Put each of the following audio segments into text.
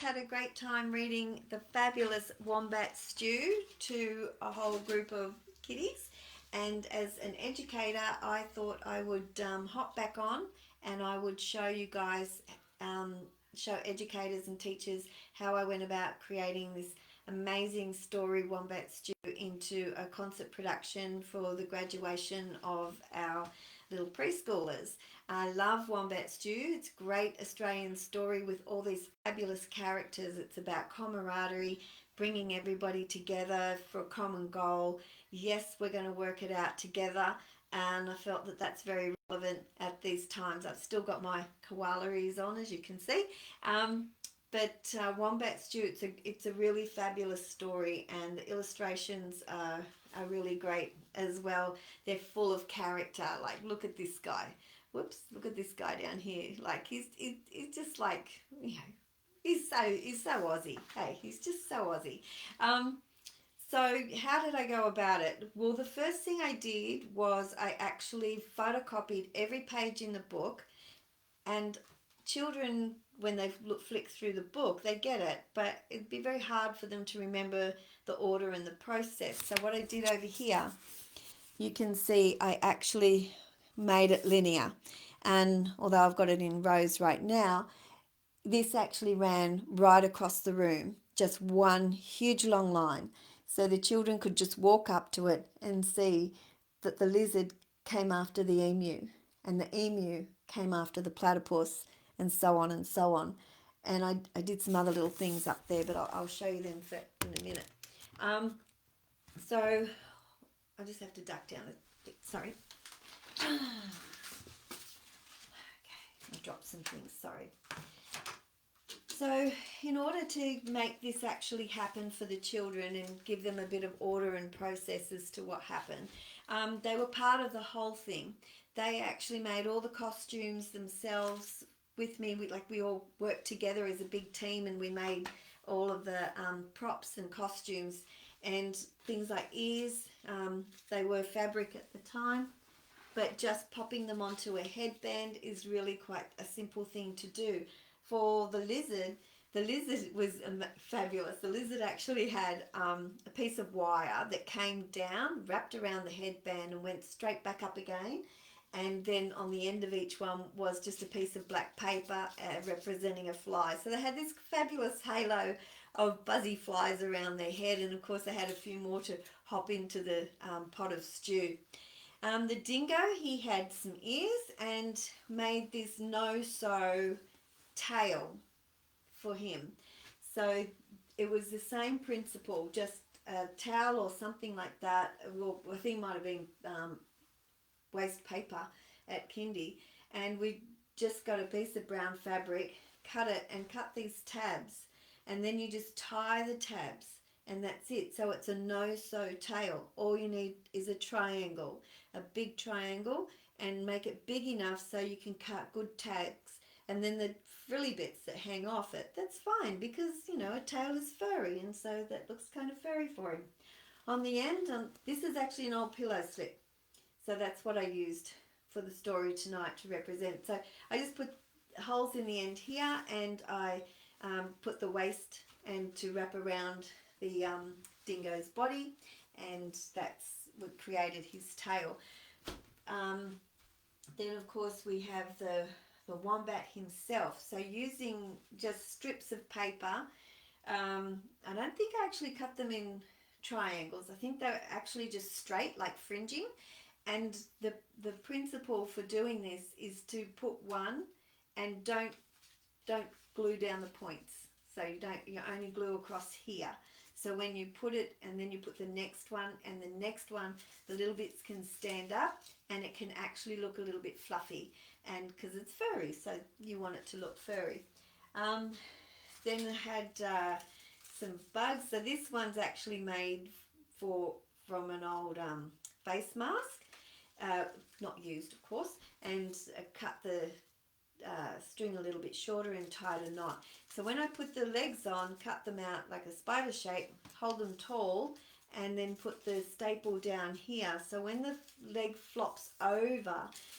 had a great time reading the fabulous Wombat Stew to a whole group of kiddies. And as an educator, I thought I would hop back on and I would show you guys, show educators and teachers how I went about creating this amazing story, Wombat Stew, into a concert production for the graduation of our little preschoolers. I love Wombat Stew. It's a great Australian story with all these fabulous characters. It's about camaraderie, bringing everybody together for a common goal. Yes, we're going to work it out together, and I felt that that's very relevant at these times. I've still got my koala ears on, as you can see. But Wombat Stew, it's a really fabulous story, and the illustrations are really great as well. They're full of character. Like, look at this guy. Whoops, look at this guy down here. Like, he's just like, you know, he's so Aussie. Hey, he's just so Aussie. So how did I go about it? Well, the first thing I did was I actually photocopied every page in the book, and children, when they flick through the book, they get it, but it'd be very hard for them to remember the order and the process. So what I did over here, you can see I actually made it linear, and although I've got it in rows right now, this actually ran right across the room, just one huge long line, so the children could just walk up to it and see that the lizard came after the emu, and the emu came after the platypus, and so on and so on. And I did some other little things up there, but I'll show you them in a minute. So I just have to duck down a bit, sorry. Okay, I dropped some things, sorry. So in order to make this actually happen for the children and give them a bit of order and process as to what happened, they were part of the whole thing. They actually made all the costumes themselves with me. We all worked together as a big team, and we made all of the props and costumes and things like ears. They were fabric at the time, but just popping them onto a headband is really quite a simple thing to do. For the lizard was fabulous. The lizard actually had a piece of wire that came down, wrapped around the headband, and went straight back up again. And then on the end of each one was just a piece of black paper representing a fly. So they had this fabulous halo of buzzy flies around their head, and of course they had a few more to hop into the pot of stew. The dingo, he had some ears and made this no-sew tail for him. So it was the same principle, just a towel or something like that. Well, I think it might have been waste paper at Kindy, and we just got a piece of brown fabric, cut it and cut these tabs, and then you just tie the tabs, and that's it. So it's a no-sew tail. All you need is a triangle, a big triangle, and make it big enough so you can cut good tags. And then the frilly bits that hang off it, that's fine, because, you know, a tail is furry, and so that looks kind of furry for him. On the end, this is actually an old pillow slip. So that's what I used for the story tonight to represent. So I just put holes in the end here, and I put the waist and to wrap around the dingo's body, and that's what created his tail. Then of course we have the wombat himself. So using just strips of paper, I don't think I actually cut them in triangles. I think they're actually just straight, like fringing. And the principle for doing this is to put one and don't glue down the points. So you only glue across here. So when you put it, and then you put the next one and the next one, the little bits can stand up, and it can actually look a little bit fluffy, and because it's furry, so you want it to look furry. Then I had some bugs. So this one's actually made from an old face mask, not used of course, and cut the string a little bit shorter and tied a knot. So when I put the legs on, cut them out like a spider shape, hold them tall, and then put the staple down here. So when the leg flops over,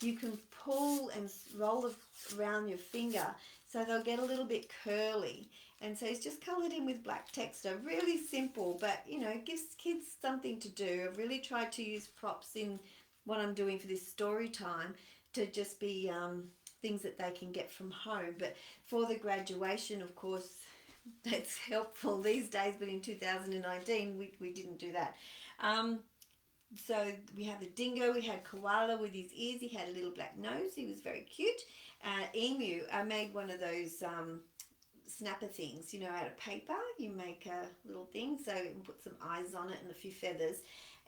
you can pull and roll around your finger, so they'll get a little bit curly. And so he's just coloured in with black texture. Really simple, but, you know, gives kids something to do. I've really tried to use props in what I'm doing for this story time to just be things that they can get from home. But for the graduation, of course, that's helpful these days, but in 2019 we didn't do that. So we have the dingo, we had koala with his ears, he had a little black nose, he was very cute. Emu, I made one of those snapper things, you know, out of paper. You make a little thing, so you can put some eyes on it and a few feathers.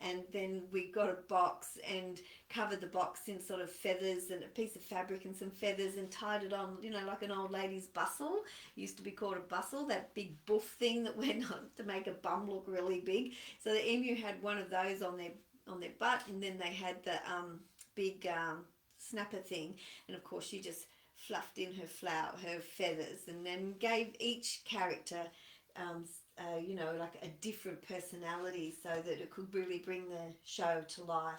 And then we got a box and covered the box in sort of feathers and a piece of fabric and some feathers and tied it on, you know, like an old lady's bustle. It used to be called a bustle, that big boof thing that went on to make a bum look really big. So the emu had one of those on their butt, and then they had the big snapper thing, and of course she just fluffed in her feathers, and then gave each character you know, like a different personality so that it could really bring the show to life.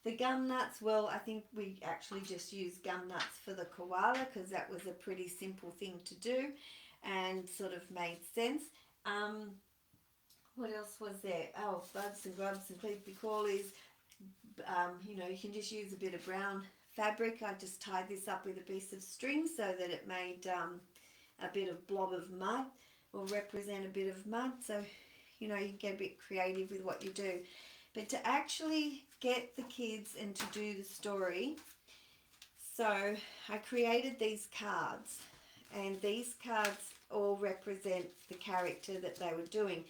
The gum nuts, well, I think we actually just used gum nuts for the koala because that was a pretty simple thing to do and sort of made sense. What else was there? Oh, bugs and grubs and creepy crawlies. You know, you can just use a bit of brown fabric. I just tied this up with a piece of string so that it made a bit of blob of mud, or represent a bit of mud. So, you know, you can get a bit creative with what you do. But to actually get the kids and to do the story, so I created these cards, and these cards all represent the character that they were doing.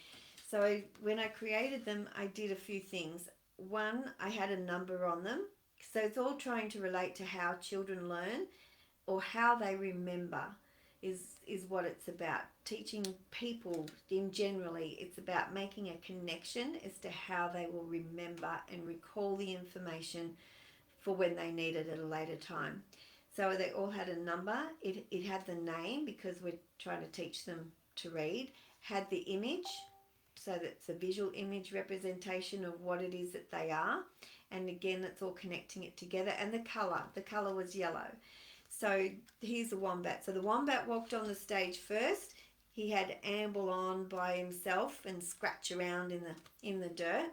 So when I created them, I did a few things. One, I had a number on them. So it's all trying to relate to how children learn or how they remember is what it's about. Teaching people in generally, it's about making a connection as to how they will remember and recall the information for when they need it at a later time. So they all had a number. It had the name because we're trying to teach them to read. Had the image, so that's a visual image representation of what it is that they are. And again, it's all connecting it together. And the colour was yellow. So here's the wombat. So the wombat walked on the stage first. He had to amble on by himself and scratch around in the dirt.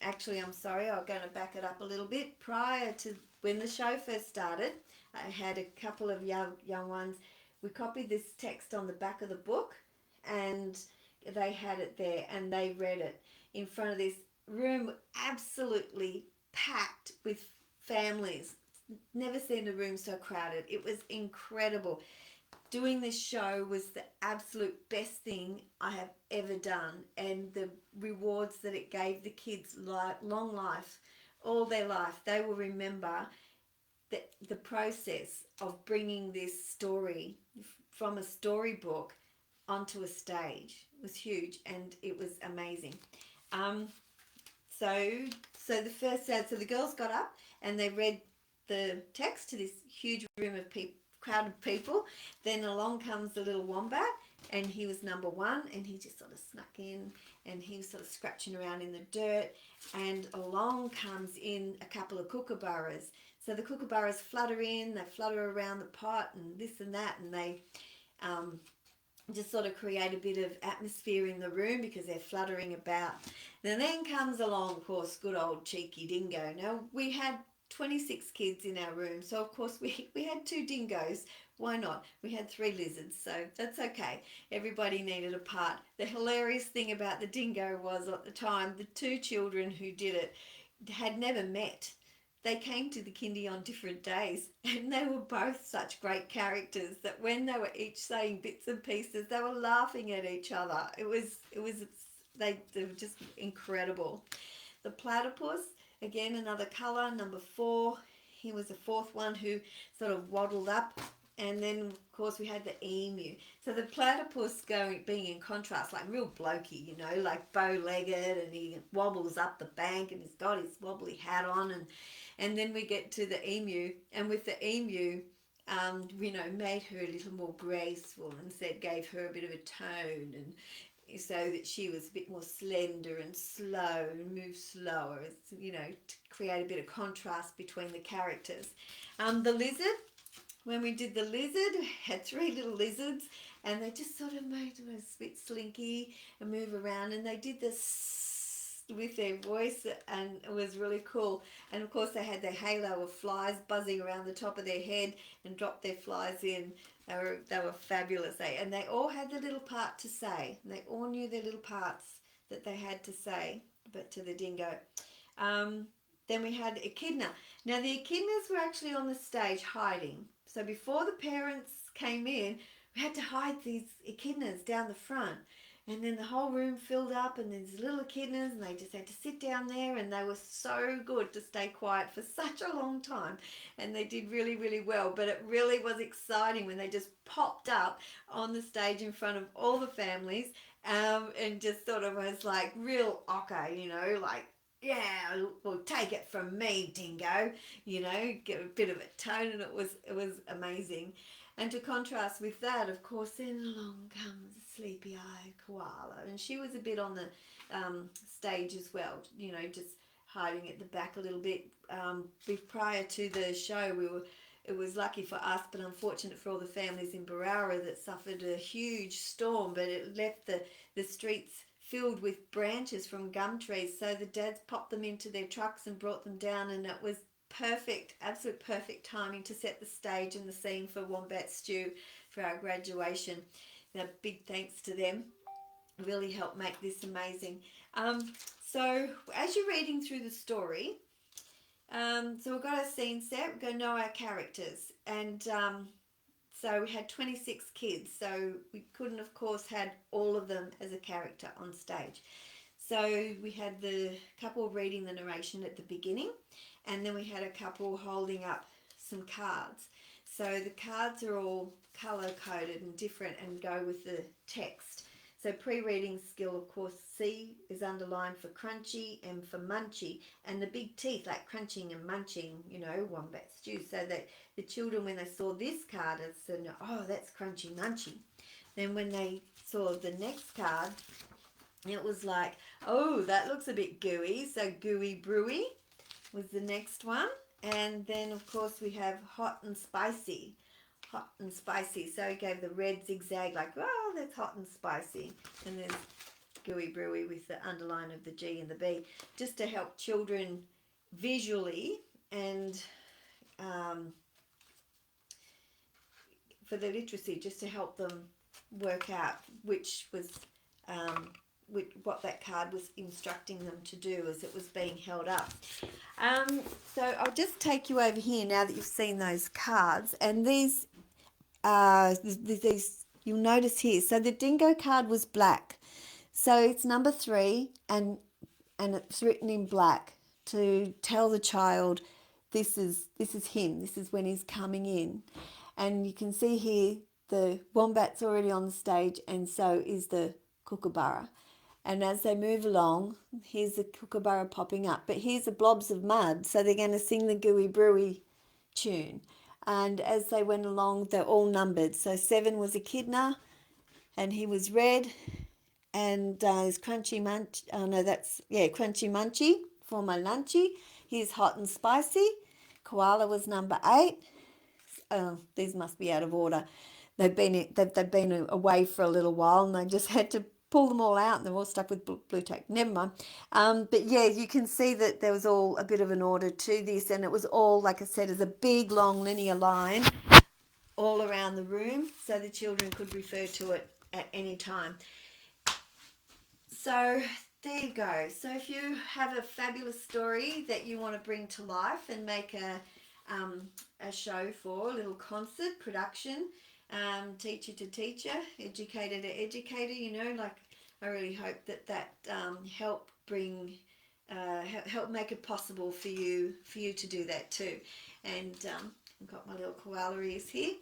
Actually, I'm sorry, I'm going to back it up a little bit. Prior to when the show first started, I had a couple of young ones. We copied this text on the back of the book, and they had it there, and they read it in front of this room absolutely packed with families. Never seen a room so crowded. It was incredible. Doing this show was the absolute best thing I have ever done, and the rewards that it gave the kids, long life, all their life. They will remember the process of bringing this story from a storybook onto a stage. It was huge, and it was amazing. So the girls got up and they read the text to this huge room of crowd of people. Then along comes the little wombat, and he was number one, and he just sort of snuck in, and he was sort of scratching around in the dirt, and along comes in a couple of kookaburras. So the kookaburras flutter in, they flutter around the pot and this and that, and they just sort of create a bit of atmosphere in the room because they're fluttering about. And then comes along, of course, good old cheeky Dingo. Now, we had 26 kids in our room, so of course we had 2 dingoes. Why not? We had 3 lizards, so that's okay. Everybody needed a part. The hilarious thing about the dingo was, at the time, the 2 children who did it had never met. They came to the kindy on different days, and they were both such great characters that when they were each saying bits and pieces, they were laughing at each other. They were just incredible. The platypus, again, another colour, number 4. He was the 4th one who sort of waddled up. And then, of course, we had the emu. So the platypus being in contrast, like real blokey, you know, like bow-legged, and he wobbles up the bank, and he's got his wobbly hat on. And then we get to the emu. And with the emu, you know, made her a little more graceful and gave her a bit of a tone, and so that she was a bit more slender and slow and moved slower, you know, to create a bit of contrast between the characters. The lizard, when we did the lizard, we had 3 little lizards, and they just sort of made them a bit slinky and move around, and they did this with their voice, and it was really cool. And of course they had their halo of flies buzzing around the top of their head and dropped their flies in. They were fabulous. And they all had their little part to say. They all knew their little parts that they had to say, but to the dingo. Then we had Echidna. Now the Echidnas were actually on the stage hiding. So before the parents came in, we had to hide these Echidnas down the front. And then the whole room filled up, and there's little Echidnas, and they just had to sit down there, and they were so good to stay quiet for such a long time. And they did really, really well. But it really was exciting when they just popped up on the stage in front of all the families, and just sort of was like real ochre, you know, like, yeah, well, take it from me, Dingo, you know, get a bit of a tone, and it was amazing. And to contrast with that, of course, then along comes sleepy-eyed koala, and she was a bit on the stage as well, you know, just hiding at the back a little bit. Prior to the show, it was lucky for us, but unfortunate for all the families in Barara that suffered a huge storm, but it left the streets filled with branches from gum trees, so the dads popped them into their trucks and brought them down, and it was perfect, absolute perfect timing to set the stage and the scene for Wombat Stew for our graduation. Now, big thanks to them, really helped make this amazing. So as you're reading through the story, so we've got our scene set, we're going to know our characters, and so we had 26 kids, so we couldn't, of course, had all of them as a character on stage. So we had the couple reading the narration at the beginning, and then we had a couple holding up some cards. So the cards are all colour-coded and different and go with the text. So pre-reading skill, of course, C is underlined for crunchy and for munchy, and the big teeth like crunching and munching, you know, Wombat Stew, so that the children, when they saw this card, said, oh, that's crunchy munchy. Then when they saw the next card, it was like, oh, that looks a bit gooey, so gooey brewy was the next one. And then, of course, we have hot and spicy. Hot and spicy. So he gave the red zigzag, like, oh, that's hot and spicy. And there's gooey brewy with the underline of the G and the B, just to help children visually and for the literacy, just to help them work out which was what that card was instructing them to do as it was being held up. So I'll just take you over here now that you've seen those cards, and these you'll notice here. So the dingo card was black, so it's number 3, and it's written in black to tell the child this is him. This is when he's coming in, and you can see here the wombat's already on the stage, and so is the kookaburra. And as they move along, here's the kookaburra popping up. But here's the blobs of mud, so they're going to sing the gooey brewy tune. And as they went along, they're all numbered. So 7 was Echidna, and he was red. And his crunchy munch, crunchy munchy for my lunchy. Here's hot and spicy. Koala was number 8. Oh, these must be out of order. They've been away for a little while, and they just had to pull them all out, and they're all stuck with blue tape. Never mind. But yeah, you can see that there was all a bit of an order to this, and it was all, like I said, as a big long linear line all around the room, so the children could refer to it at any time. So there you go. So if you have a fabulous story that you want to bring to life and make a show for, a little concert production, teacher to teacher, educator to educator, you know, like, I really hope that help bring help make it possible for you to do that too. And I've got my little koala ears here.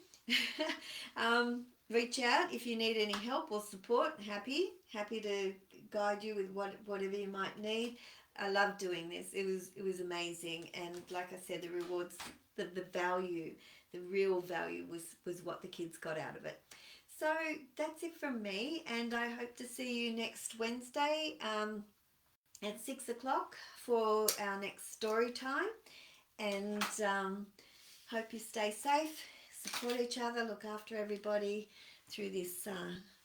Reach out if you need any help or support. Happy to guide you with whatever you might need. I love doing this. It was amazing, and like I said, the rewards, the value, the real value was what the kids got out of it. So that's it from me, and I hope to see you next Wednesday at 6 o'clock for our next story time. And hope you stay safe, support each other, look after everybody. through this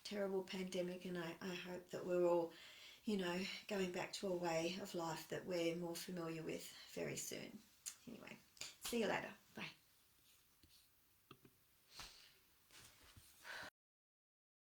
terrible pandemic, and I hope that we're all, you know, going back to a way of life that we're more familiar with very soon. Anyway, see you later. Bye.